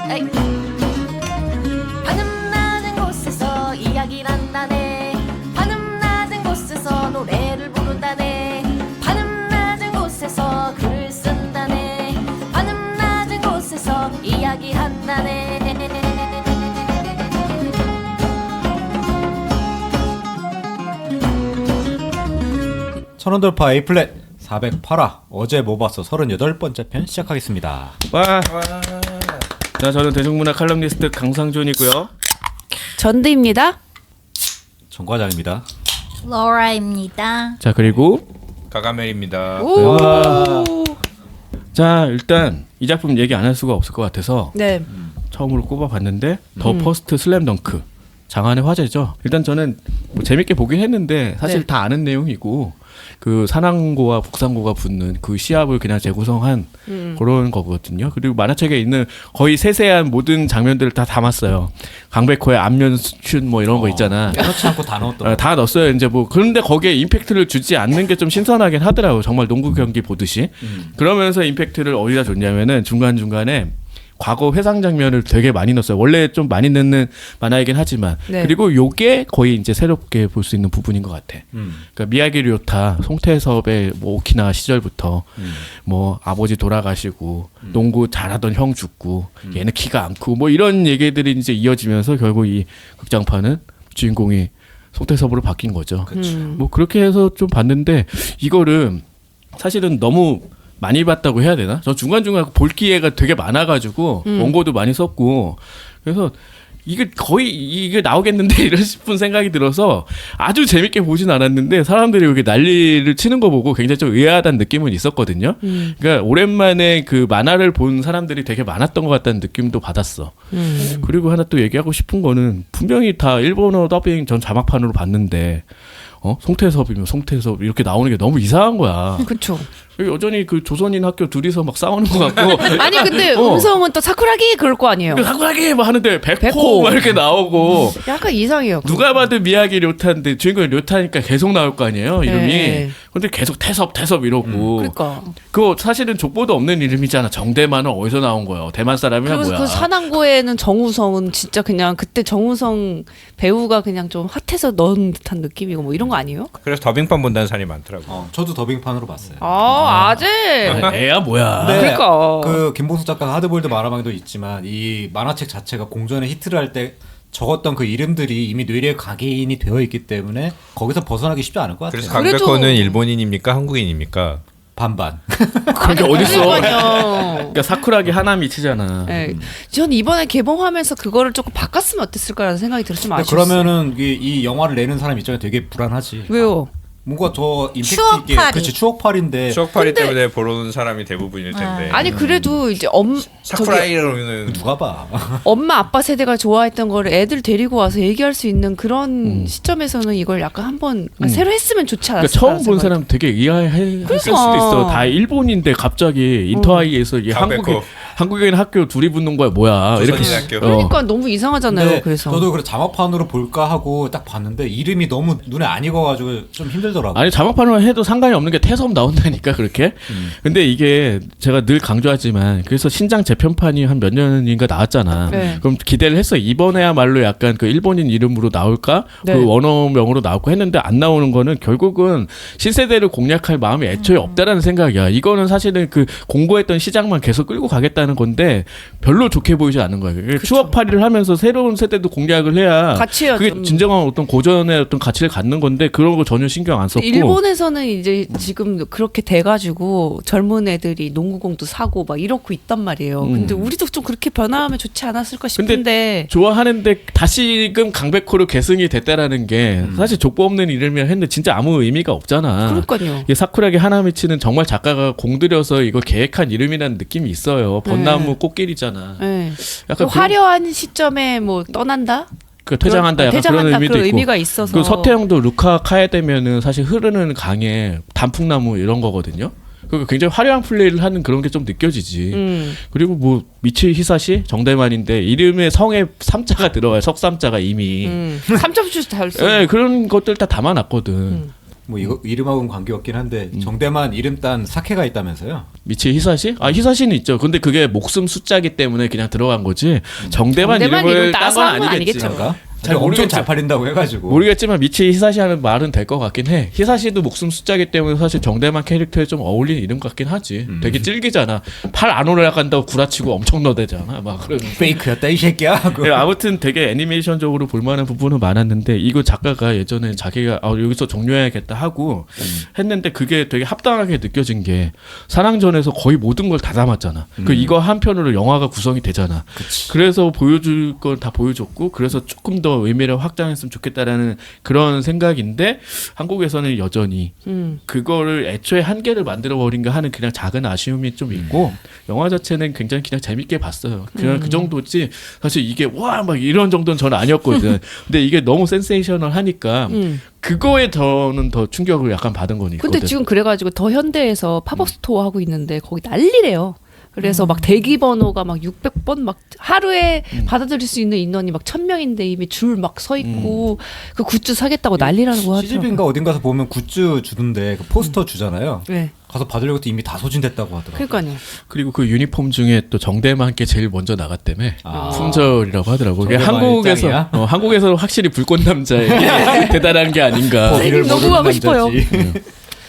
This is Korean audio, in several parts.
에이. 하늘 낮은 곳에서 이야기를 한다네. 하늘 낮은 곳에서 노래를 부른다네. 하늘 낮은 곳에서 글을 쓴다네. 하늘 낮은 곳에서 이야기한다네. 천원돌파 A플랫 408화 어제 뭐 봤어 38번째 편 시작하겠습니다. 와. 자, 저는 대중문화 칼럼니스트 강상준이고요. 전드입니다. 정과장입니다. 로라입니다. 자, 그리고 가가멜입니다. 자, 일단 이 작품 얘기 안 할 수가 없을 것 같아서 네. 처음으로 꼽아봤는데 더 퍼스트 슬램덩크 장안의 화제죠. 일단 저는 뭐 재밌게 보긴 했는데 사실 네. 다 아는 내용이고 그 산항고와 북상고가 붙는 그 시합을 그냥 재구성한 그런 거거든요. 그리고 만화책에 있는 거의 세세한 모든 장면들을 다 담았어요. 강백호의 안면 슛 뭐 이런 거 있잖아. 빼놓지 않고 다 넣었더라고요. 다 넣었어요. 이제 뭐 그런데 거기에 임팩트를 주지 않는 게 좀 신선하긴 하더라고요. 정말 농구 경기 보듯이. 그러면서 임팩트를 어디다 줬냐면은 중간중간에 과거 회상 장면을 되게 많이 넣었어요. 원래 좀 많이 넣는 만화이긴 하지만. 네. 그리고 요게 거의 이제 새롭게 볼 수 있는 부분인 것 같아. 그러니까 미야기 류타, 송태섭의 뭐 오키나와 시절부터 뭐 아버지 돌아가시고 농구 잘하던 형 죽고 얘는 키가 안 크고 뭐 이런 얘기들이 이제 이어지면서 결국 이 극장판은 주인공이 송태섭으로 바뀐 거죠. 뭐 그렇게 해서 좀 봤는데 이거를 사실은 너무 많이 봤다고 해야 되나? 저 중간중간 볼 기회가 되게 많아가지고 원고도 많이 썼고 그래서 이게 거의 이게 나오겠는데 이런 싶은 생각이 들어서 아주 재밌게 보진 않았는데 사람들이 여기 난리를 치는 거 보고 굉장히 좀 의아하다는 느낌은 있었거든요. 그러니까 오랜만에 그 만화를 본 사람들이 되게 많았던 것 같다는 느낌도 받았어. 그리고 하나 또 얘기하고 싶은 거는 분명히 다 일본어 더빙 전 자막판으로 봤는데 송태섭이면 송태섭 이렇게 나오는 게 너무 이상한 거야. 그렇죠. 여전히 그 조선인 학교 둘이서 막 싸우는 것 같고. 아니 근데 음성은 또 사쿠라기 그럴 거 아니에요. 사쿠라기 막 하는데 백호. 백호 막 이렇게 나오고. 약간 이상해요. 누가 봐도 미야기 료타인데 주인공이 료타니까 계속 나올 거 아니에요 이름이. 네. 근데 계속 태섭 이러고. 그러니까. 그거 사실은 족보도 없는 이름이잖아. 정대만은 어디서 나온 거예요? 대만 사람이야 그리고 뭐야? 그 산항고에는 정우성은 진짜 그냥 그때 정우성 배우가 그냥 좀 핫해서 넣은 듯한 느낌이고 뭐 이런 거 아니에요? 그래서 더빙판 본다는 사람이 많더라고. 저도 더빙판으로 봤어요. 아재. 애야 뭐야? 네. 그러니까. 그 김봉수 작가가 하드보일드 만화방도 있지만 이 만화책 자체가 공전에 히트를 할 때 적었던 그 이름들이 이미 뇌리에 각인이 되어 있기 때문에 거기서 벗어나기 쉽지 않을 것 같아요. 그래서 그래도- 강백호는 일본인입니까 네. 한국인입니까? 반반. 그게 어딨어? 그러니까요. 그러니까 사쿠라기 하나미치잖아. 네. 전 이번에 개봉하면서 그거를 조금 바꿨으면 어땠을까라는 생각이 들어서 좀 아쉬웠어요. 그러면은 이 영화를 내는 사람 입장에 되게 불안하지. 왜요? 뭔가 더 임팩트 있게. 추억팔이. 그렇지 추억팔인데. 추억팔이 때문에 보러 오는 사람이 대부분일 텐데. 아니 그래도 이제 사쿠라이로는 누가 봐. 엄마 아빠 세대가 좋아했던 거를 애들 데리고 와서 얘기할 수 있는 그런 시점에서는 이걸 약간 한번 새로 했으면 좋지 그러니까 않았을까? 처음 본 사람 되게 의아했을 수도 있어. 다 일본인데 갑자기 인터하이에서 이게 강백호. 한국인 학교 둘이 붙는 거야 뭐야? 조선인 이렇게 학교. 그러니까 너무 이상하잖아요. 근데 그래서 저도 그래 자막판으로 볼까 하고 딱 봤는데 이름이 너무 눈에 안 익어가지고 좀 힘들더라고. 아니 자막판으로 해도 상관이 없는 게 태섭 나온다니까 그렇게. 근데 이게 제가 늘 강조하지만 그래서 신장 재편판이 한 몇 년인가 나왔잖아. 네. 그럼 기대를 했어. 이번에야말로 약간 그 일본인 이름으로 나올까? 네. 그 원어명으로 나올까 했는데 안 나오는 거는 결국은 신세대를 공략할 마음이 애초에 없다라는 생각이야. 이거는 사실은 그 공고했던 시장만 계속 끌고 가겠다는 건데 별로 좋게 보이지 않는 거야. 추억팔이를 하면서 새로운 세대도 공략을 해야 같이 해야죠. 그게 진정한 어떤 고전의 어떤 가치를 갖는 건데 그런 거 전혀 신경 안 썼고. 일본에서는 이제 지금 그렇게 돼가지고 젊은 애들이 농구공도 사고 막 이러고 있단 말이에요. 근데 우리도 좀 그렇게 변화하면 좋지 않았을까 싶은데. 좋아하는데 다시금 강백호로 계승이 됐다라는 게 사실 족보 없는 이름이라 했는데 진짜 아무 의미가 없잖아. 그러니까요. 이 사쿠라기 하나미치는 정말 작가가 공들여서 이거 계획한 이름이라는 느낌이 있어요. 벚나무 꽃길이잖아. 네. 약간 그 화려한 시점에 뭐 떠난다? 그 퇴장한다 약간 그런 의미도 그런 있고. 의미가 있어서. 그 서태형도 루카 카에데면은 사실 흐르는 강에 단풍나무 이런 거거든요. 그 굉장히 화려한 플레이를 하는 그런 게 좀 느껴지지. 그리고 뭐 미치 히사시 정대만인데 이름에 성에 삼자가 들어가요. 석삼자가 이미. 3점슛 잘 써. 예, 그런 것들 다 담아놨거든. 뭐 이거 이름하고는 관계없긴 한데 정대만 이름 딴 사케가 있다면서요? 미치 히사시? 아 히사시는 있죠. 근데 그게 목숨 숫자기 때문에 그냥 들어간 거지. 정대만 정대만 이름을 이름 딴 따서 건 한 건 아니겠지. 아니겠죠. 그런가? 잘 엄청 모르겠죠. 잘 팔린다고 해가지고 모르겠지만 미치 히사시 하면 말은 될 것 같긴 해. 히사시도 목숨 숫자기 때문에 사실 정대만 캐릭터에 좀 어울리는 이름 같긴 하지. 되게 찔기잖아. 팔 안 올라간다고 구라치고 엄청 너대잖아. 막 그런. 페이크였다 이 새끼야. 하고. 네, 아무튼 되게 애니메이션적으로 볼만한 부분은 많았는데 이거 작가가 예전에 자기가 여기서 종료해야겠다 하고 했는데 그게 되게 합당하게 느껴진 게 사랑전에서 거의 모든 걸 다 담았잖아. 그 이거 한 편으로 영화가 구성이 되잖아. 그래서 보여줄 걸 다 보여줬고 그래서 조금 더 의미를 확장했으면 좋겠다라는 그런 생각인데 한국에서는 여전히 그거를 애초에 한계를 만들어 버린가 하는 그냥 작은 아쉬움이 좀 있고 영화 자체는 굉장히 그냥 재밌게 봤어요. 그냥 그 정도지 사실 이게 와 막 이런 정도는 저는 아니었거든. 근데 이게 너무 센세이셔널 하니까 그거에 저는 더 충격을 약간 받은 거니까. 근데 지금 그래가지고 더 현대에서 팝업 스토어 하고 있는데 거기 난리래요. 그래서 막 대기 번호가 막 600번 막 하루에 받아들일 수 있는 인원이 막 1000명인데 이미 줄 막 서 있고 그 굿즈 사겠다고 난리라고 하더라고요. CGV인가 어딘가서 보면 굿즈 주던데 그 포스터 주잖아요. 네. 가서 받으려고 했더니 이미 다 소진됐다고 하더라고요. 그러니까요. 그리고 그 유니폼 중에 또 정대만께 제일 먼저 나갔다며 아. 품절이라고 하더라고. 그게 정대만 한국에서 일장이야? 한국에서는 확실히 불꽃 남자에게 대단한 게 아닌가. 거기를 너무 모르는 하고 싶어요. 남자지.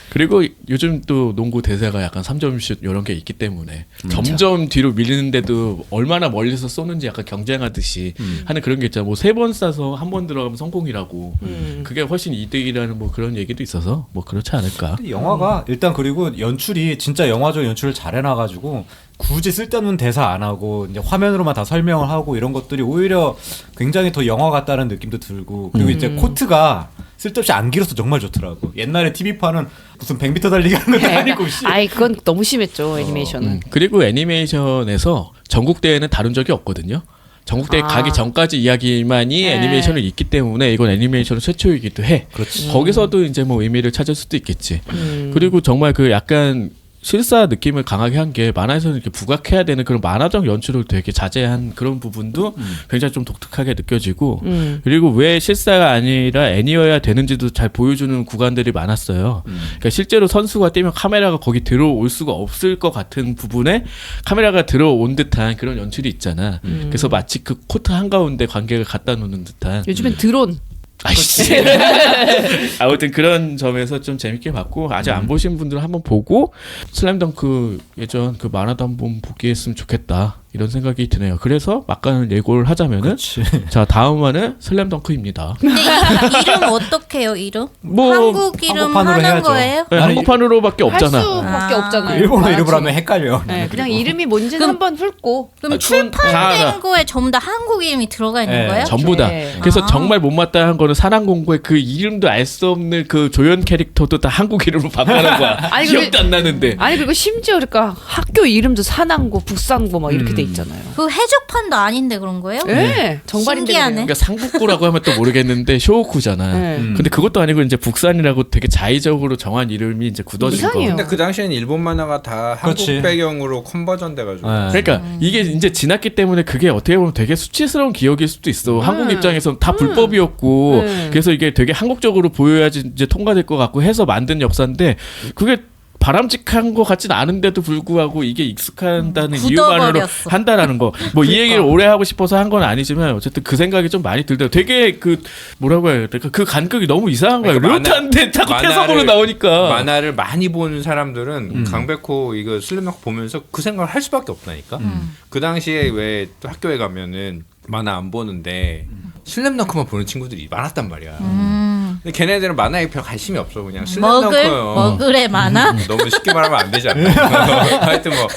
그리고 요즘 또 농구 대세가 약간 3점슛 이런 게 있기 때문에 점점 뒤로 밀리는데도 얼마나 멀리서 쏘는지 약간 경쟁하듯이 하는 그런 게 있잖아. 뭐 3번 쏴서 한 번 들어가면 성공이라고. 그게 훨씬 이득이라는 뭐 그런 얘기도 있어서 뭐 그렇지 않을까. 근데 영화가 일단 그리고 연출이 진짜 영화적 연출을 잘 해놔가지고 굳이 쓸데없는 대사 안 하고 이제 화면으로만 다 설명을 하고 이런 것들이 오히려 굉장히 더 영화 같다는 느낌도 들고 그리고 이제 코트가 쓸데없이 안 길어서 정말 좋더라고. 옛날에 TV판은 무슨 100m 달리기 하는 것도 아니고 씨. 아이 그건 너무 심했죠 애니메이션은. 그리고 애니메이션에서 전국 대회는 다룬 적이 없거든요. 전국 대회 아. 가기 전까지 이야기만이 네. 애니메이션을 있기 때문에 이건 애니메이션 최초이기도 해. 그렇지. 거기서도 이제 뭐 의미를 찾을 수도 있겠지. 그리고 정말 그 약간 실사 느낌을 강하게 한 게 만화에서는 이렇게 부각해야 되는 그런 만화적 연출을 되게 자제한 그런 부분도 굉장히 좀 독특하게 느껴지고 그리고 왜 실사가 아니라 애니어야 되는지도 잘 보여주는 구간들이 많았어요. 그러니까 실제로 선수가 뛰면 카메라가 거기 들어올 수가 없을 것 같은 부분에 카메라가 들어온 듯한 그런 연출이 있잖아. 그래서 마치 그 코트 한가운데 관객을 갖다 놓는 듯한 요즘엔 드론. 아이씨. 아무튼 그런 점에서 좀 재밌게 봤고 아직 안 보신 분들은 한번 보고 슬램덩크 예전 그 만화도 한번 보게 했으면 좋겠다 이런 생각이 드네요. 그래서 막간을 예고를 하자면은 그렇지. 자 다음화는 슬램덩크입니다. 근데 이름 어떻게 해요? 이름? 뭐 한국 이름 한국판으로 하는 해야죠. 거예요? 네, 나는 한국판으로밖에 할 없잖아. 수밖에 아. 없잖아요. 일본어 이름으로 맞지? 하면 헷갈려. 네, 그냥 이름이 뭔지는 한번 훑고. 그럼 그건 다 출판된 거에 전부 다 한국 이름이 들어가 있는 네, 거예요? 전부 다. 네. 그래서 아. 정말 못마땅한 거는 사랑공고의 그 이름도 알 수 없는 그 조연 캐릭터도 다 한국 이름으로 바꿔놓은 거야. 아니, 기억도 안 나는데. 아니 그리고 심지어 그러니까 학교 이름도 산안고 북산고 막 이렇게 돼 있잖아요. 그 해적판도 아닌데 그런 거예요? 네, 정발인데 신기하네. 그래요. 그러니까 상북구라고 하면 또 모르겠는데 쇼호쿠잖아. 네. 근데 그것도 아니고 이제 북산이라고 되게 자의적으로 정한 이름이 이제 굳어진 거. 이상해요. 근데 그 당시에는 일본 만화가 다 그렇지. 한국 배경으로 컨버전 돼가지고 네. 그러니까 이게 이제 지났기 때문에 그게 어떻게 보면 되게 수치스러운 기억일 수도 있어. 한국 입장에서는 다 불법이었고 그래서 이게 되게 한국적으로 보여야지 이제 통과될 것 같고 해서 만든 역사인데 그게 바람직한 것 같진 않은데도 불구하고 이게 익숙한다는 이유만으로 굳어버렸어. 한다라는 거. 뭐 이 얘기를 오래 하고 싶어서 한 건 아니지만 어쨌든 그 생각이 좀 많이 들더라고. 되게 그 뭐라고 해야 될까? 그 간극이 너무 이상한 거야. 그러니까 르탄데 자꾸 만화를- 태성으로 나오니까. 만화를 많이 본 사람들은 강백호 이거 슬램덩크 보면서 그 생각을 할 수밖에 없다니까. 그 당시에 왜 또 학교에 가면은 만화 안 보는데 슬램덩크만 보는 친구들이 많았단 말이야. 근데 걔네들은 만화에 별 관심이 없어. 그냥 슬램덩크요. 먹을에 많아? 너무 쉽게 말하면 안 되지 않나. 하여튼 뭐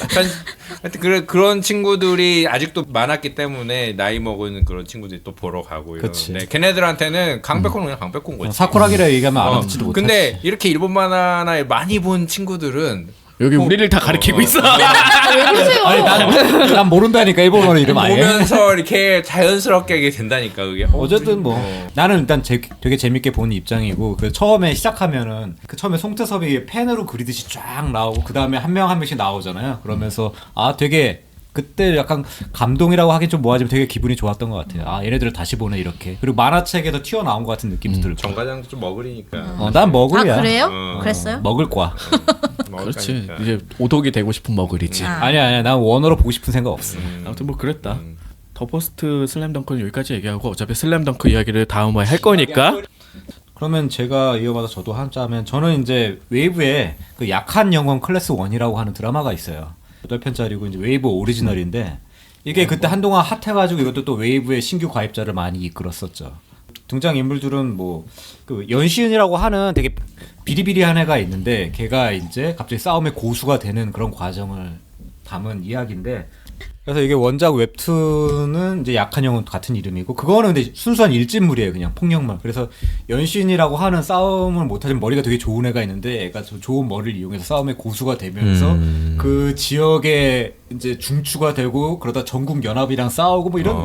하여튼 그런 친구들이 아직도 많았기 때문에 나이 먹은 그런 친구들이 또 보러 가고 그치. 이러는데 걔네들한테는 강백호는 그냥 강백호인 거지. 사쿠라기라 얘기하면 알아듣지도 못하지. 근데 이렇게 일본 만화나 많이 본 친구들은 여기 우리를 다 가리키고 있어. 왜 그러세요? 아니 난 모른다니까 일본어 이름 아예. 보면서 이렇게 자연스럽게 하게 된다니까 그게. 어쨌든 뭐 나는 일단 되게 재밌게 본 입장이고 그 처음에 시작하면은 그 처음에 송태섭이 펜으로 그리듯이 쫙 나오고 그 다음에 한 명 한 명씩 나오잖아요. 그러면서 아 되게 그때 약간 감동이라고 하긴 좀 뭐하지만 되게 기분이 좋았던 것 같아요. 아 얘네들을 다시 보네 이렇게. 그리고 만화책에서 튀어나온 것 같은 느낌도 들고. 정과장도 좀 먹으리니까. 난 머글이야. 아 그래요? 어. 그랬어요? 먹을 거야. 그렇지. 이제 오독이 되고 싶은 머글이지. 아니야. 난 원어로 보고 싶은 생각 없어. 아무튼 뭐 그랬다. 더 퍼스트 슬램덩크는 여기까지 얘기하고 어차피 슬램덩크 이야기를 다음에 할 거니까. 그러면 제가 이어받아 저도 한자면 저는 이제 웨이브에 그 약한 영혼 클래스 1이라고 하는 드라마가 있어요. 8편짜리고 이제 웨이브 오리지널인데 이게 그때 한동안 핫해가지고 이것도 또 웨이브의 신규 가입자를 많이 이끌었었죠. 등장 인물들은 뭐 그 연시은이라고 하는 되게 비리비리한 애가 있는데 걔가 이제 갑자기 싸움의 고수가 되는 그런 과정을 담은 이야기인데 그래서 이게 원작 웹툰은 이제 약한 영혼 같은 이름이고 그거는 근데 순수한 일진물이에요. 그냥 폭력물. 그래서 연신이라고 하는 싸움을 못하지만 머리가 되게 좋은 애가 있는데 애가 좋은 머리를 이용해서 싸움의 고수가 되면서 그 지역에 이제 중추가 되고 그러다 전국 연합이랑 싸우고 뭐 이런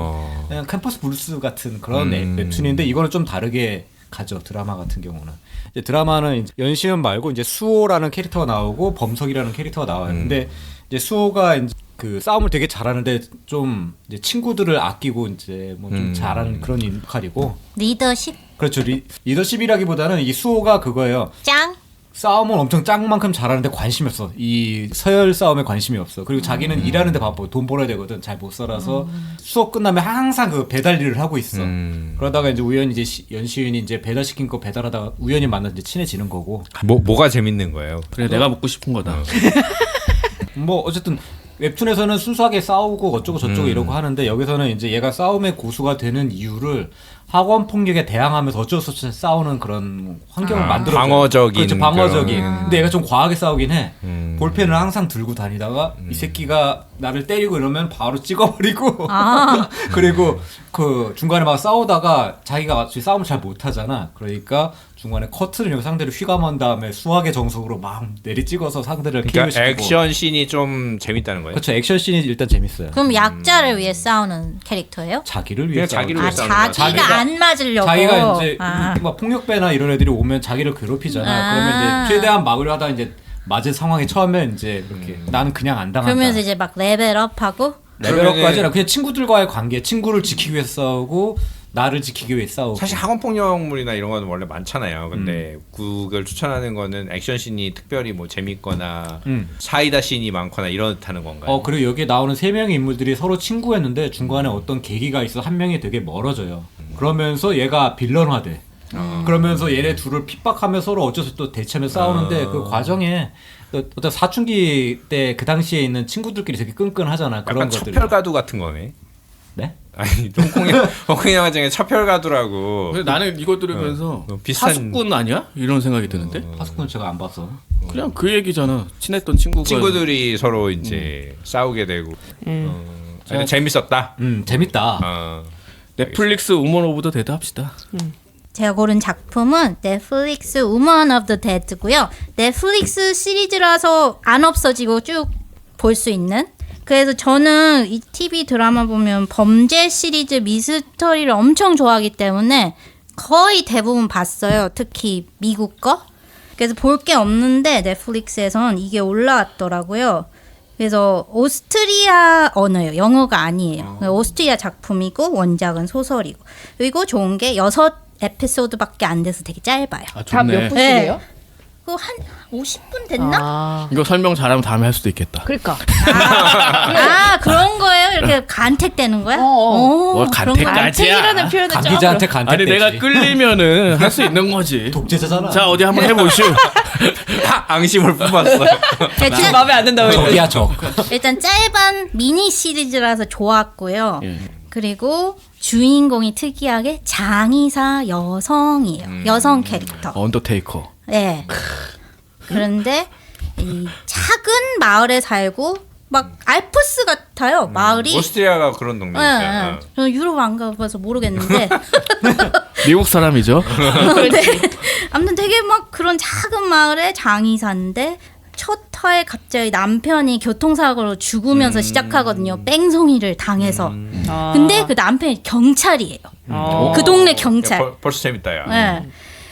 그냥 캠퍼스 블루스 같은 그런 웹툰인데 이거는 좀 다르게 가죠. 드라마 같은 경우는. 이제 드라마는 이제 연시은 말고 이제 수호라는 캐릭터가 나오고 범석이라는 캐릭터가 나와요. 근데 이제 수호가 이제 그 싸움을 되게 잘하는데 좀 이제 친구들을 아끼고 이제 뭐 좀 잘하는 그런 역할이고. 리더십 그렇죠. 리더십이라기보다는 이 수호가 그거예요. 짱. 싸움은 엄청 짱만큼 잘하는데 관심이 없어. 이 서열 싸움에 관심이 없어. 그리고 자기는 일하는데 바빠. 돈 벌어야 되거든. 잘 못 살아서 수업 끝나면 항상 그 배달 일을 하고 있어. 그러다가 이제 우연히 이제 연시은이 이제 배달시킨 거 배달하다가 우연히 만나서 이제 친해지는 거고. 뭐가 재밌는 거예요? 그래 내가 묻고 싶은 거다. 뭐 어쨌든 웹툰에서는 순수하게 싸우고 어쩌고 저쩌고 이러고 하는데 여기서는 이제 얘가 싸움의 고수가 되는 이유를 학원 폭력에 대항하면서 어쩔 수 없이 싸우는 그런 환경을 만들어. 방어적인. 그렇죠, 방어적인. 근데 얘가 좀 과하게 싸우긴 해. 볼펜을 항상 들고 다니다가 이 새끼가 나를 때리고 이러면 바로 찍어버리고. 그리고 그 중간에 막 싸우다가 자기가 싸움을 잘 못하잖아. 그러니까 중간에 커튼을 이렇게 상대를 휘감은 다음에 수학의 정석으로 막 내리 찍어서 상대를 그러니까 KO시키고. 액션 씬이 좀 재밌다는 거예요. 그렇죠. 액션 씬이 일단 재밌어요. 그럼 약자를 위해 싸우는 캐릭터예요? 자기를 그냥 위해 자기를 싸우죠. 위해 아 싸우는 자기가 거야. 안 맞으려고. 자기가 이제 아. 막 폭력배나 이런 애들이 오면 자기를 괴롭히잖아. 아. 그러면 이제 최대한 막으려 하다 이제 맞을 상황에 처음에 이제 이렇게 나는 그냥 안 당한다. 그러면서 이제 막 레벨업하고. 레벨업까지 아니라 그냥 친구들과의 관계, 친구를 지키기 위해 싸우고 나를 지키기 위해 싸우고. 사실 학원 폭력물이나 이런 거는 원래 많잖아요. 근데 그걸 추천하는 거는 액션 씬이 특별히 뭐 재밌거나 사이다 씬이 많거나 이렇다는 건가요? 그리고 여기에 나오는 세 명의 인물들이 서로 친구였는데 중간에 어떤 계기가 있어 한 명이 되게 멀어져요. 그러면서 얘가 빌런화돼. 그러면서 얘네 둘을 핍박하며 서로 어쩔 수 없이 또 대치하며 싸우는데 그 과정에 어떤 사춘기 때 그 당시에 있는 친구들끼리 되게 끈끈하잖아. 그런 약간 것들이. 첩혈가두 같은 거네. 네? 아니 홍콩 영화 중에 첩혈가두라고. 근데 나는 이거 들으면서 비슷한- 파수꾼 아니야? 이런 생각이 드는데. 파수꾼 제가 안 봤어. 그냥 그 얘기잖아. 친했던 친구가. 친구들이 서로 이제 싸우게 되고. 하여튼 재밌었다. 재밌다. 넷플릭스 우먼 오브 더 데드 합시다. 제가 고른 작품은 넷플릭스 우먼 오브 더 데드고요. 넷플릭스 시리즈라서 안 없어지고 쭉 볼 수 있는. 그래서 저는 이 TV 드라마 보면 범죄 시리즈 미스터리를 엄청 좋아하기 때문에 거의 대부분 봤어요. 특히 미국 거. 그래서 볼 게 없는데 넷플릭스에선 이게 올라왔더라고요. 그래서 오스트리아 언어예요. 영어가 아니에요. 오스트리아 작품이고 원작은 소설이고. 그리고 좋은 게 6에피소드밖에 안 돼서 되게 짧아요. 아 다 몇 좋네. 분씩이에요? 그거 한 50분 됐나? 아, 이거 설명 잘하면 다음에 할 수도 있겠다. 그러니까. 아 그런 거예요? 이렇게 간택되는 거야? 뭘 그런 거야? 간택까지야? 간택이라는 표현은 강 좀 기자한테 간택되지. 아니 내가 끌리면은 할 수 있는 거지. 독재자잖아. 자 어디 한번 해보시오. 앙심을 뿜었어. 일단, 마음에 안 든다고 적이야 적. 일단 짧은 미니 시리즈라서 좋았고요. 예. 그리고 주인공이 특이하게 장의사 여성이에요. 여성 캐릭터. 언더테이커. 네. 그런데 이 작은 마을에 살고 막 알프스 같아요. 마을이. 오스트리아가 그런 동네니까. 네. 저는 유럽 안 가봐서 모르겠는데. 미국 사람이죠. 네. 아무튼 되게 막 그런 작은 마을에 장의사인데 첫 화에 갑자기 남편이 교통사고로 죽으면서 시작하거든요. 뺑소니를 당해서. 근데 그 남편이 경찰이에요. 그 동네 경찰. 벌써 재밌다 야. 네.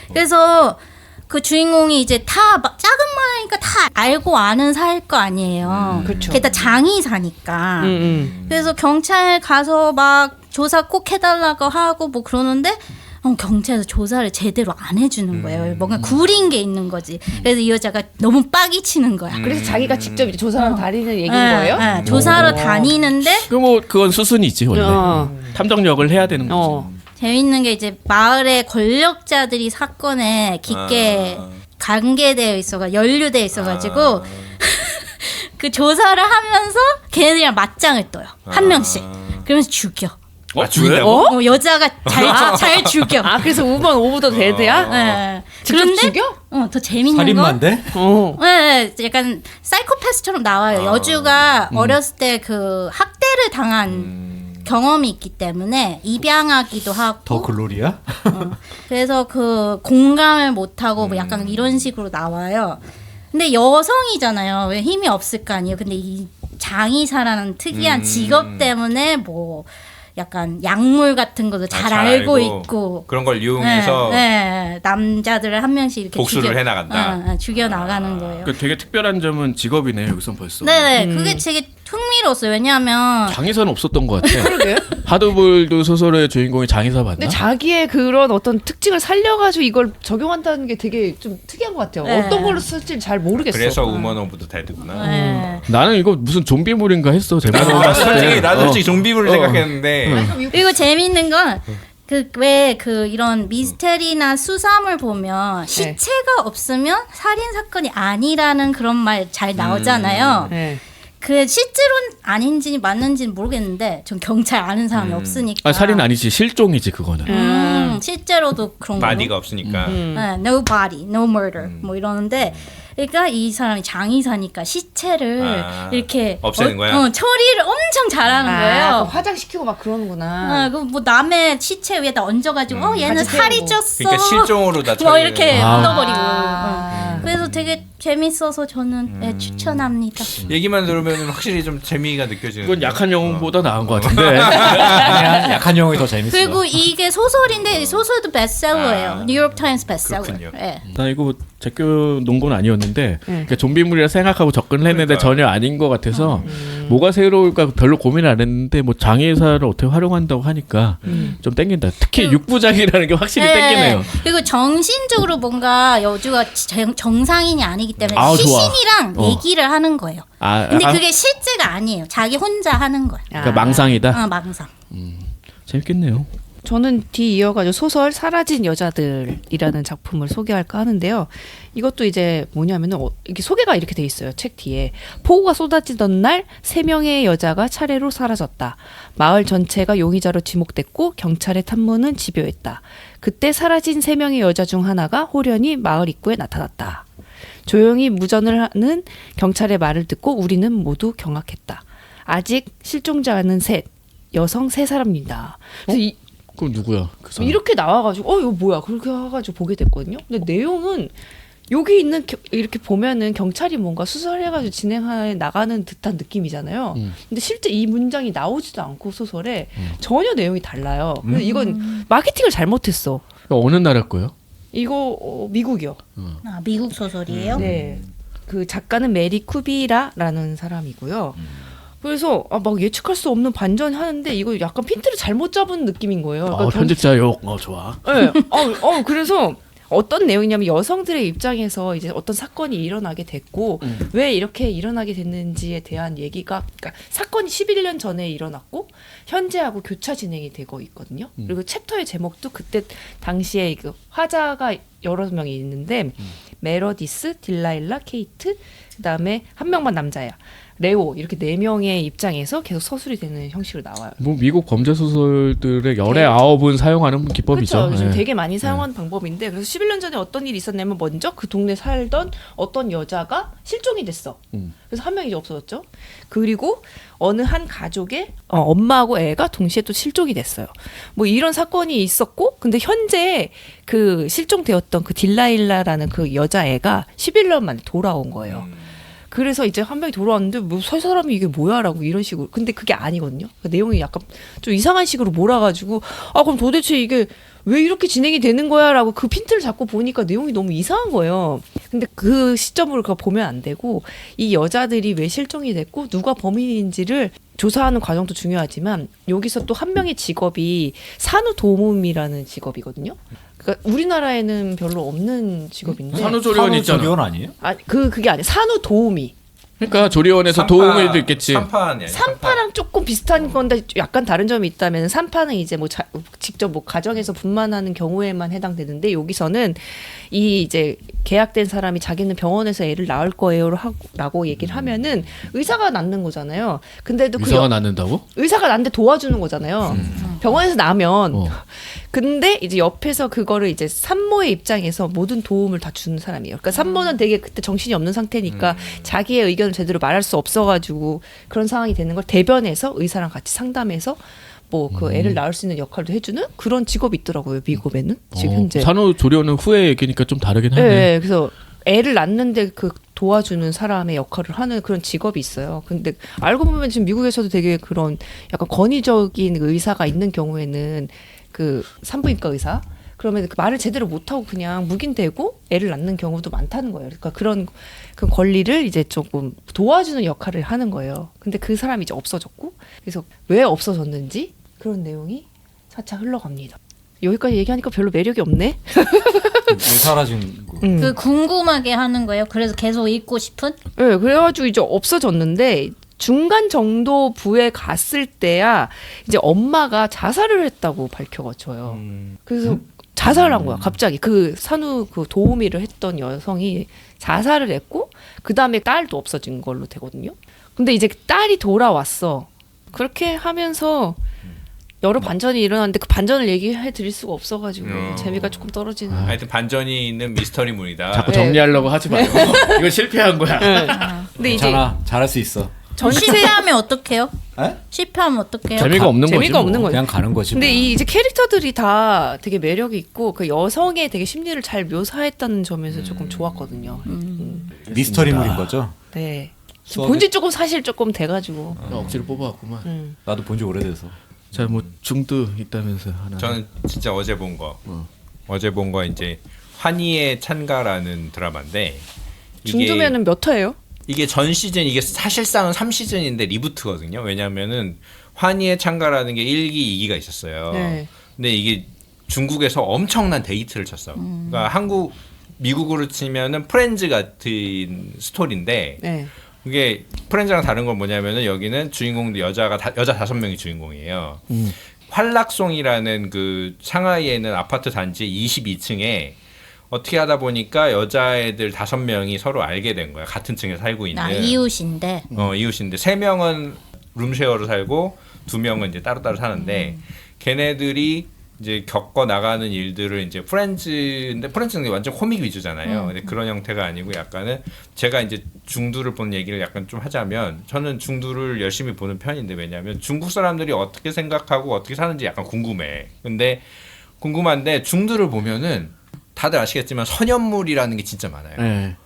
그래서 그 주인공이 이제 다 작은 사니까 다 알고 아는 사이일 거 아니에요. 그쵸. 게다가 장의사니까. 음. 그래서 경찰 가서 막 조사 꼭 해달라고 하고 뭐 그러는데 경찰에서 조사를 제대로 안 해주는 거예요. 뭔가 구린 게 있는 거지. 그래서 이 여자가 너무 빡이 치는 거야. 그래서 자기가 직접 이제 조사하러 다니는 얘기인 네, 거예요? 네, 조사하러 다니는데 그건 수순이지 원래. 탐정력을 해야 되는 거지. 재밌는 게 이제 마을의 권력자들이 사건에 깊게 관계되어 있어가 연루돼 있어가지고 그 조사를 하면서 걔네들이랑 맞짱을 떠요. 한 명씩. 그러면서 죽여. 죽인다고? 여자가 잘 죽여. 아 그래서 우먼 오브 더 데드야? 네. 직접 그런데 죽여? 더 재밌는 건 살인마인데? 네, 약간 사이코패스처럼 나와요. 여주가 어렸을 때 그 학대를 당한 경험이 있기 때문에 입양하기도 하고 더 글로리야? 그래서 그 공감을 못하고 뭐 약간 이런 식으로 나와요. 근데 여성이잖아요. 왜 힘이 없을 거 아니에요. 근데 이 장의사라는 특이한 직업 때문에 뭐 약간 약물 같은 것도 잘 알고 있고 그런 걸 이용해서 남자들을 한 명씩 이렇게 복수를 해나간다. 죽여 나가는 거예요. 그 되게 특별한 점은 직업이네 여기선 벌써. 네, 그게 되게 흥미로웠어요. 왜냐하면 장의사는 없었던 것 같아. 그러게. 하드볼드 소설의 주인공이 장의사 맞나? 근데 자기의 그런 어떤 특징을 살려가지고 이걸 적용한다는 게 되게 좀 특이한 것 같아요. 네. 어떤 걸로 쓸지 잘 모르겠어. 그래서 우먼 오브 더 데드구나. 네. 나는 이거 무슨 좀비물인가 했어. 제목을 봤을 때. 나도 솔직히 좀비물을 생각했는데 그리고 재밌는 건 왜 이런 미스테리나 수사물 보면 시체가 없으면 살인 사건이 아니라는 그런 말 잘 나오잖아요. 네. 그 실제로는 아닌지 맞는지는 모르겠는데 전 경찰 아는 사람이 없으니까. 살인 아니지 실종이지 그거는. 실제로도 그런 거. 바디가 없으니까. 네, no body, no murder 뭐 이러는데 그러니까 이 사람이 장의사니까 시체를 이렇게 없애는 거야? 처리를 엄청 잘하는 거예요. 화장시키고 막 그러는구나. 뭐 남의 시체 위에다 얹어가지고 얘는 같이 살이 태우고. 쪘어. 그러니까 실종으로 다 뭐 처리를 이렇게 아. 묻어버리고. 그래서 되게 재밌어서 저는 추천합니다. 얘기만 들으면 확실히 좀 재미가 느껴지는. 이건 약한 영웅보다 나은 것 같은데. 아니야, 약한 영웅이 더 재밌어. 그리고 이게 소설인데 이 소설도 베스트셀러예요. 뉴욕 타임스 베스트셀러. 그렇군요. 네. 나 이거 제껴 놓은 건 아니었는데 그러니까 좀비물이라 생각하고 접근을 했는데 전혀 아닌 것 같아서 뭐가 새로울까 별로 고민을 안 했는데 뭐 장의사를 어떻게 활용한다고 하니까 좀 땡긴다. 특히 육부장이라는 게 확실히 땡기네요. 그리고 정신적으로 뭔가 여주가 정상인이 아니기 때문에 좋아. 시신이랑 얘기를 하는 거예요. 근데 아, 그게 실제가 아니에요. 자기 혼자 하는 거야. 그러니까 망상이다. 망상. 재밌겠네요. 저는 뒤 이어가지고 소설 사라진 여자들이라는 작품을 소개할까 하는데요. 이것도 이제 뭐냐면은 이게 소개가 이렇게 돼 있어요. 책 뒤에 폭우가 쏟아지던 날 3명의 여자가 차례로 사라졌다. 마을 전체가 용의자로 지목됐고 경찰의 탐문은 집요했다. 그때 사라진 3명의 여자 중 하나가 홀연히 마을 입구에 나타났다. 조용히 무전을 하는 경찰의 말을 듣고 우리는 모두 경악했다. 아직 실종자는 셋, 여성 3사람입니다. 그래서 그럼 누구야? 그 사람? 이렇게 나와가지고 이거 뭐야 그렇게 해가지고 보게 됐거든요. 근데 내용은 여기 있는 이렇게 보면은 경찰이 뭔가 수사해가지고 진행해 나가는 듯한 느낌이잖아요. 근데 실제 이 문장이 나오지도 않고 소설에 전혀 내용이 달라요. 그래서 이건 마케팅을 잘못했어. 어느 나라 거요? 이거 미국이요. 미국 소설이에요? 네. 그 작가는 메리 쿠비라라는 사람이고요. 그래서 막 예측할 수 없는 반전을 하는데 이거 약간 핀트를 잘못 잡은 느낌인 거예요. 그러니까 편집자 욕. 좋아. 네. 그래서 어떤 내용이냐면 여성들의 입장에서 이제 어떤 사건이 일어나게 됐고 왜 이렇게 일어나게 됐는지에 대한 얘기가 그러니까 사건이 11년 전에 일어났고 현재하고 교차 진행이 되고 있거든요. 그리고 챕터의 제목도 그때 당시에 그 화자가 여러 명이 있는데 메러디스, 딜라일라, 케이트 그다음에 한 명만 남자야. 레오 이렇게 4명의 입장에서 계속 서술이 되는 형식으로 나와요. 뭐 미국 범죄 소설들의 열의 9은 사용하는 기법이죠. 그렇죠. 요즘 네. 되게 많이 사용하는 방법인데 그래서 11년 전에 어떤 일이 있었냐면 먼저 그 동네 살던 어떤 여자가 실종이 됐어. 그래서 한 명이 이제 없어졌죠. 그리고 어느 한 가족의 엄마하고 애가 동시에 또 실종이 됐어요. 뭐 이런 사건이 있었고 근데 현재 그 실종되었던 그 딜라일라라는 그 여자애가 11년 만에 돌아온 거예요. 그래서 이제 한 명이 돌아왔는데 뭐 서 사람이 이게 뭐야라고 이런 식으로 근데 그게 아니거든요. 그러니까 내용이 약간 좀 이상한 식으로 몰아가지고 그럼 도대체 이게 왜 이렇게 진행이 되는 거야라고 그 핀트를 잡고 보니까 내용이 너무 이상한 거예요. 근데 그 시점으로 그거 보면 안 되고 이 여자들이 왜 실종이 됐고 누가 범인인지를 조사하는 과정도 중요하지만 여기서 또 한 명의 직업이 산후도우미라는 직업이거든요. 그러니까 우리나라에는 별로 없는 직업인데 산후조리원 있잖아. 산후조리원 아니에요? 그게 아니에요. 산후도우미. 그러니까 조리원에서 도움일도 있겠지. 산파냐? 산파랑 조금 비슷한 건데 약간 다른 점이 있다면 산파는 이제 뭐 직접 뭐 가정에서 분만하는 경우에만 해당되는데 여기서는 이 이제 계약된 사람이 자기는 병원에서 애를 낳을 거예요라고 얘기를 하면은 의사가 낳는 거잖아요. 근데도 의사가 낳는다고? 의사가 낳는데 도와주는 거잖아요. 병원에서 낳으면. 근데 이제 옆에서 그거를 이제 산모의 입장에서 모든 도움을 다 주는 사람이에요. 그러니까 산모는 되게 그때 정신이 없는 상태니까 자기의 의견을 제대로 말할 수 없어가지고 그런 상황이 되는 걸 대변해서 의사랑 같이 상담해서 뭐 그 애를 낳을 수 있는 역할도 해주는 그런 직업이 있더라고요. 미국에는 지금 현재. 산후조리원은 후에 얘기니까 좀 다르긴 하네. 네, 그래서 애를 낳는데 그 도와주는 사람의 역할을 하는 그런 직업이 있어요. 근데 알고 보면 지금 미국에서도 되게 그런 약간 권위적인 의사가 있는 경우에는 그 산부인과 의사 그러면 그 말을 제대로 못하고 그냥 묵인되고 애를 낳는 경우도 많다는 거예요. 그러니까 그런 그 권리를 이제 조금 도와주는 역할을 하는 거예요. 근데 그 사람이 이제 없어졌고 그래서 왜 없어졌는지 그런 내용이 차차 흘러갑니다. 여기까지 얘기하니까 별로 매력이 없네. 왜 사라진 거? 그 궁금하게 하는 거예요. 그래서 계속 읽고 싶은? 네, 그래가지고 이제 없어졌는데 중간 정도 부에 갔을 때야 이제 엄마가 자살을 했다고 밝혀져요. 그래서 자살한 거야. 갑자기 그 산후 그 도우미를 했던 여성이 자살을 했고 그 다음에 딸도 없어진 걸로 되거든요. 근데 이제 딸이 돌아왔어. 그렇게 하면서 여러 반전이 일어났는데 그 반전을 얘기해 드릴 수가 없어가지고 재미가 조금 떨어지는. 하여튼 반전이 있는 미스터리물이다. 자꾸 정리하려고 하지 말고 이거 실패한 거야. 근데 이제 괜찮아, 잘할 수 있어. 실패하면 어떡해요? 에? 실패하면 어떡해요? 재미가 없는 거지. 재미가 뭐. 없는 거지. 그냥 가는 거지. 근데 뭐. 이 이제 캐릭터들이 다 되게 매력이 있고 그 여성의 되게 심리를 잘 묘사했다는 점에서 조금 좋았거든요. 미스터리물인 거죠? 네. 수학이- 본지 조금 사실 조금 돼가지고. 억지로 뽑아왔구만. 나도 본 지 오래돼서. 자, 뭐 중도 있다면서 하나. 저는 진짜 어제 본 거. 어제 본 거 이제 환희의 찬가라는 드라마인데 중두면은 몇 화예요? 이게 전 시즌 이게 사실상은 3시즌인데 리부트거든요. 왜냐면은 환희의 찬가라는 게 1기, 2기가 있었어요. 네. 근데 이게 중국에서 엄청난 데이트를 쳤어. 그러니까 미국으로 치면은 프렌즈 같은 스토리인데 네. 그게 프렌즈랑 다른 건 뭐냐면은 여기는 주인공도 여자 5명이 주인공이에요. 활락송이라는 그 상하이에 있는 아파트 단지 22층에 어떻게 하다 보니까 여자애들 5명이 서로 알게 된 거야. 같은 층에 살고 있는. 이웃인데. 이웃인데 3명은 룸쉐어로 살고 2명은 이제 따로따로 사는데 걔네들이 이제 겪어 나가는 일들을 이제 프렌즈는 완전 코믹 위주잖아요. 근데 그런 형태가 아니고 약간은 제가 이제 중두를 본 얘기를 약간 좀 하자면 저는 중두를 열심히 보는 편인데 왜냐하면 중국 사람들이 어떻게 생각하고 어떻게 사는지 약간 궁금해. 근데 궁금한데 중두를 보면은 다들 아시겠지만 선연물이라는 게 진짜 많아요. 네.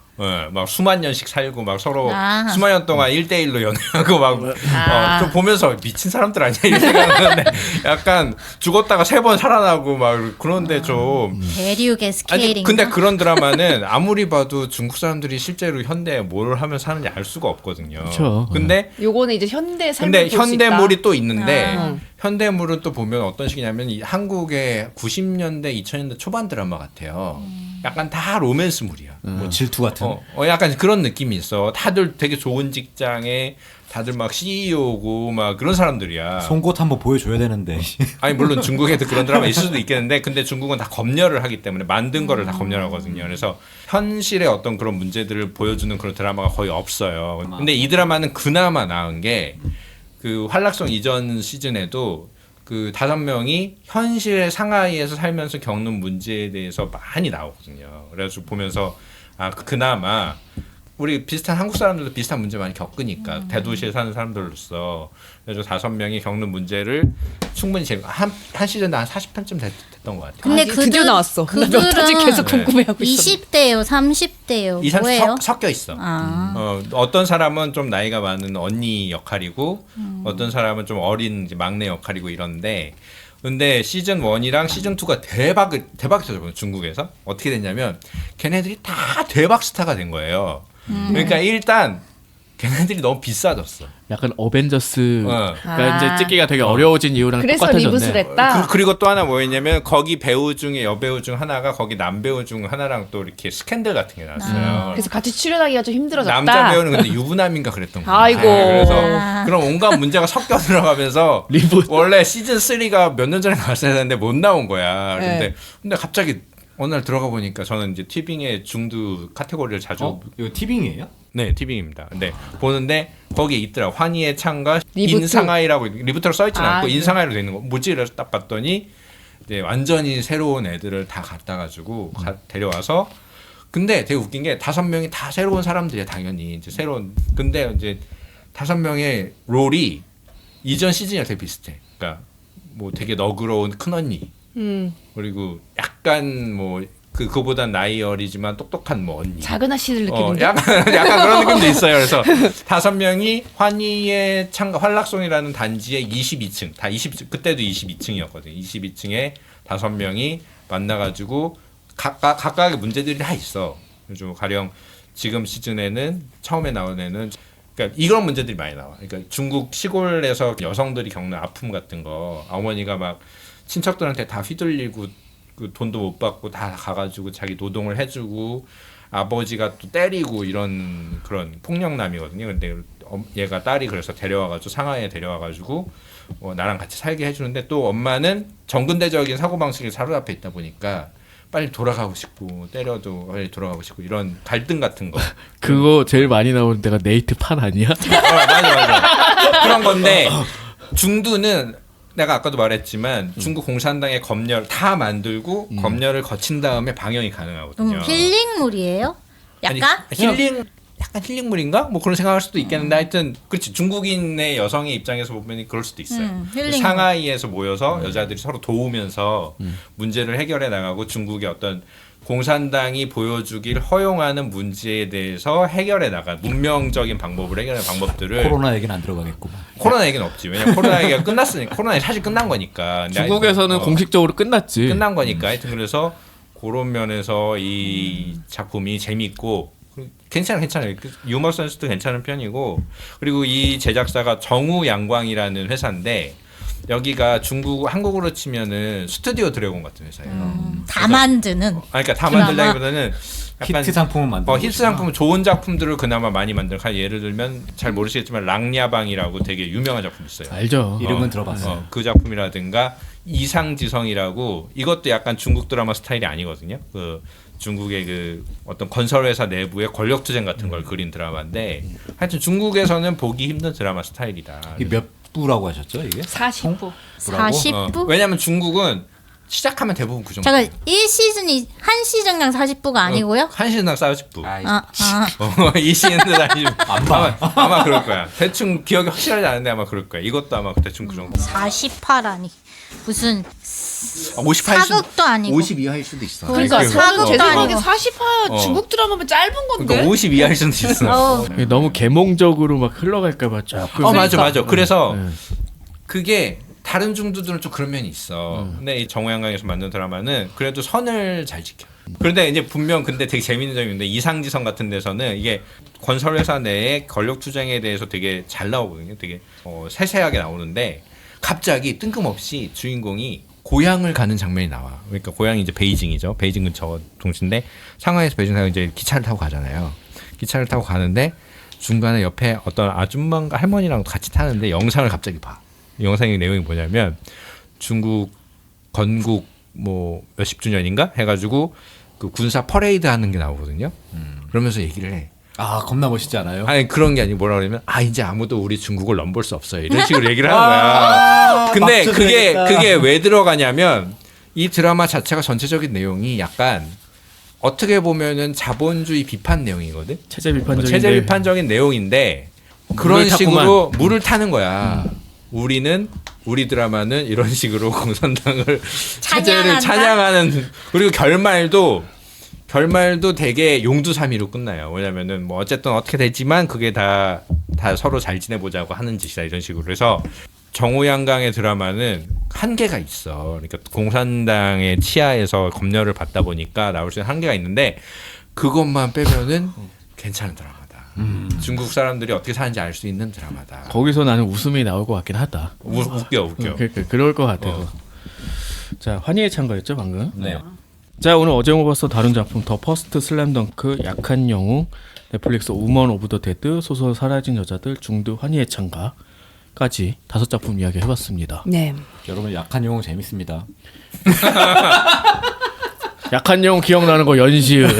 막 수만 년씩 살고 막 서로 아. 수만 년 동안 1대1로 연애하고 막 좀 보면서 미친 사람들 아니야 이런 생각하는데 약간 죽었다가 3번 살아나고 막 그런데 좀 대륙의 아니 스케일인가? 근데 그런 드라마는 아무리 봐도 중국 사람들이 실제로 현대에 뭘 하면 사는지 알 수가 없거든요. 그쵸. 근데 요거는 이제 현대 삶을 근데 볼수 있다. 현대물이 또 있는데 아. 현대물은 또 보면 어떤 식이냐면 이 한국의 90년대 2000년대 초반 드라마 같아요. 약간 다 로맨스물이야. 뭐 질투 같은. 약간 그런 느낌이 있어. 다들 되게 좋은 직장에 다들 막 CEO고 막 그런 사람들이야. 송곳 한번 보여줘야 되는데. 아니 물론 중국에도 그런 드라마 있을 수도 있겠는데 근데 중국은 다 검열을 하기 때문에 만든 거를 다 검열하거든요. 그래서 현실의 어떤 그런 문제들을 보여주는 그런 드라마가 거의 없어요. 근데 이 드라마는 그나마 나은 게 그 활락성 이전 시즌에도 그 5명이 현실의 상하이에서 살면서 겪는 문제에 대해서 많이 나오거든요. 그래서 보면서 그나마 우리 비슷한 한국 사람들도 비슷한 문제 많이 겪으니까 대도시에 사는 사람들로서 그래서 5명이 겪는 문제를 충분히 한 시즌에 한 40편쯤 됐던 것 같아요. 근데 드디어 나왔어. 나 몇 화지 그들은 계속 궁금해하고 있어. 20대요, 30대요. 20, 뭐예요? 섞여 있어. 아. 어떤 사람은 좀 나이가 많은 언니 역할이고 어떤 사람은 좀 어린 이제 막내 역할이고 이런데 근데 시즌 1이랑 시즌 2가 대박이 터졌거든요. 중국에서. 어떻게 됐냐면 걔네들이 다 대박 스타가 된 거예요. 그러니까 일단 걔네들이 너무 비싸졌어. 약간 어벤져스 그러니까 아. 이제 찍기가 되게 어려워진 이유랑 그래서 똑같아졌네. 리부트를 했다. 그리고 또 하나 뭐였냐면 거기 배우 중에 여배우 중 하나가 거기 남배우 중 하나랑 또 이렇게 스캔들 같은 게 나왔어요. 그래서 같이 출연하기가 좀 힘들어졌다. 남자 배우는 근데 유부남인가 그랬던 거예요. 아이고. 그래서 그런 온갖 문제가 섞여 들어가면서 리부트. 원래 시즌 3가 몇 년 전에 나왔어야 되는데 못 나온 거야. 네. 근데 갑자기 어느 날 들어가 보니까 저는 이제 티빙의 중두 카테고리를 자주 이거 티빙이에요? 네, 티빙입니다. 근데 보는데 거기에 있더라. 환희의 창과 리부트. 인상아이라고 리부트로 써 있진 않고 네. 인상아이로 돼 있는 거. 뭐지? 이래서 딱 봤더니 이제 완전히 새로운 애들을 다 갖다 가지고 데려와서 근데 되게 웃긴 게 5명이 다 새로운 사람들이야, 당연히. 이제 새로운 근데 이제 5명의 롤이 이전 시즌이랑 되게 비슷해. 그러니까 뭐 되게 너그러운 큰언니. 그리고 약간 뭐 그거보단 나이 어리지만 똑똑한 뭐 언니. 작은 아씨들 느낌인데. 약간 그런 느낌도 있어요. 그래서 5명이 환희의 창가 활락송이라는 단지의 22층 다 20 그때도 22층이었거든요. 22층에 5명이 만나가지고 각각의 문제들이 다 있어. 좀 가령 지금 시즌에는 처음에 나온 애는 그러니까 이런 문제들이 많이 나와. 그러니까 중국 시골에서 여성들이 겪는 아픔 같은 거 어머니가 막 친척들한테 다 휘둘리고 그 돈도 못 받고 다 가가지고 자기 노동을 해주고 아버지가 또 때리고 이런 그런 폭력남이거든요. 근데 얘가 딸이 그래서 데려와가지고 상하이에 데려와가지고 나랑 같이 살게 해주는데 또 엄마는 정근대적인 사고방식에 사로잡혀 있다 보니까 빨리 돌아가고 싶고 때려도 빨리 돌아가고 싶고 이런 갈등 같은 거. 그거 제일 많이 나오는 데가 네이트판 아니야? 맞아. 그런 건데 중두는 내가 아까도 말했지만 중국 공산당의 검열 다 만들고 검열을 거친 다음에 방영이 가능하거든요. 힐링물이에요? 약간? 아니, 약간 힐링물인가? 뭐 그런 생각할 수도 있겠는데 하여튼 그렇지 중국인의 여성의 입장에서 보면 그럴 수도 있어요. 힐링물. 상하이에서 모여서 여자들이 서로 도우면서 문제를 해결해 나가고 중국의 어떤 공산당이 보여주길 허용하는 문제에 대해서 해결해 나가 문명적인 방법을 해결하는 방법들을 코로나 얘기는 안 들어가겠고. 코로나 얘기는 없지. 왜냐면 코로나 얘기가 끝났으니까 코로나 사실 끝난 거니까. 근데 중국에서는 하여튼, 공식적으로 끝났지. 끝난 거니까. 하여튼 그래서 그런 면에서 이 작품이 재밌고 괜찮아요. 유머 센스도 괜찮은 편이고 그리고 이 제작사가 정우양광이라는 회사인데 여기가 한국으로 치면은 스튜디오 드래곤 같은 회사예요. 다 만드는. 그러니까 다 만들다기보다는 약간 히트 상품은 만들고 히트 상품은 좋은 작품들을 그나마 많이 만들어. 예를 들면 잘 모르시겠지만 랑야방이라고 되게 유명한 작품 있어요. 알죠. 이름은 들어봤어요. 그 작품이라든가 이상지성이라고 이것도 약간 중국 드라마 스타일이 아니거든요. 그 중국의 그 어떤 건설회사 내부의 권력투쟁 같은 걸 그린 드라마인데 하여튼 중국에서는 보기 힘든 드라마 스타일이다. 이게 몇 부라고 하셨죠 이게? 40부. 40부? 왜냐하면 중국은 시작하면 대부분 그 정도. 잠깐 1시즌이 한 시즌당 40부가 아니고요? 한 시즌당 40부. 아, 이 시즌도 아니고 아마 그럴 거야. 대충 기억이 확실하지 않은데 아마 그럴 거야. 이것도 아마 대충 그 정도. 48하니 무슨 58 사극도 아니고 52화일 수도 있어. 그러니까 아니, 사극 제 그거 생각에 아니고. 40화 중국 드라마면 짧은 건데. 그러니까 52할 수도 있어. 너무 계몽적으로 막 흘러갈까봐 조금. 맞아. 그래서 네. 그게 다른 중두들은 좀 그런 면이 있어. 근데 이 정우양강에서 만든 드라마는 그래도 선을 잘 지켜. 그런데 이제 분명 근데 되게 재밌는 점이 있는데 이상지성 같은 데서는 이게 건설회사 내에 권력투쟁에 대해서 되게 잘 나오거든요. 되게 세세하게 나오는데 갑자기 뜬금없이 주인공이 고향을 가는 장면이 나와. 그러니까 고향이 이제 베이징이죠. 베이징 근처 동시인데 상하이에서 베이징 사고 이제 기차를 타고 가잖아요. 기차를 타고 가는데 중간에 옆에 어떤 아줌마인가 할머니랑 같이 타는데 영상을 갑자기 봐. 이 영상의 내용이 뭐냐면 중국 건국 뭐 몇십 주년인가 해가지고 그 군사 퍼레이드 하는 게 나오거든요. 그러면서 얘기를 해. 아 겁나 멋있지 않아요? 아니 그런 게 아니고 뭐라 그러면 이제 아무도 우리 중국을 넘볼 수 없어요. 이런 식으로 얘기를 하는 거야. 근데 그게 왜 들어가냐면 이 드라마 자체가 전체적인 내용이 약간 어떻게 보면은 자본주의 비판 내용이거든. 체제 비판적인. 체제 비판적인 내용인데 그런 물을 식으로 물을 타는 거야. 우리 드라마는 이런 식으로 공산당을 체제를 찬양하는 그리고 결말도 되게 용두사미로 끝나요. 왜냐면은 뭐 어쨌든 어떻게 됐지만 그게 다 서로 잘 지내보자고 하는 짓이다 이런 식으로. 그래서 정우양강의 드라마는 한계가 있어. 그러니까 공산당의 치하에서 검열을 받다 보니까 나올 수 있는 한계가 있는데 그것만 빼면은 괜찮은 드라마다. 중국 사람들이 어떻게 사는지 알 수 있는 드라마다. 거기서 나는 웃음이 나올 것 같긴 하다. 웃겨. 그럴 것 같아서. 자, 환희의 찬거였죠 방금. 네. 자, 오늘 어제 먹었어 다룬 작품 더 퍼스트 슬램덩크, 약한 영웅, 넷플릭스 우먼 오브 더 데드, 소설 사라진 여자들, 중드 환희의 찬가까지 5작품 이야기 해봤습니다. 네. 여러분 약한 영웅 재밌습니다. 약한 영웅 기억나는 거 연시은.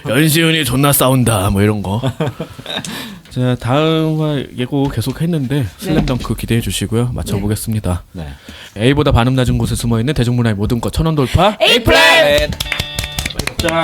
연시은이 존나 싸운다 뭐 이런 거. 자, 다음 화 예고 계속 했는데 슬램덩크 기대해 주시고요. 맞춰보겠습니다. 네. A보다 반음 낮은 곳에 숨어있는 대중문화의 모든 것 1000원 돌파 에이플랜! 짠.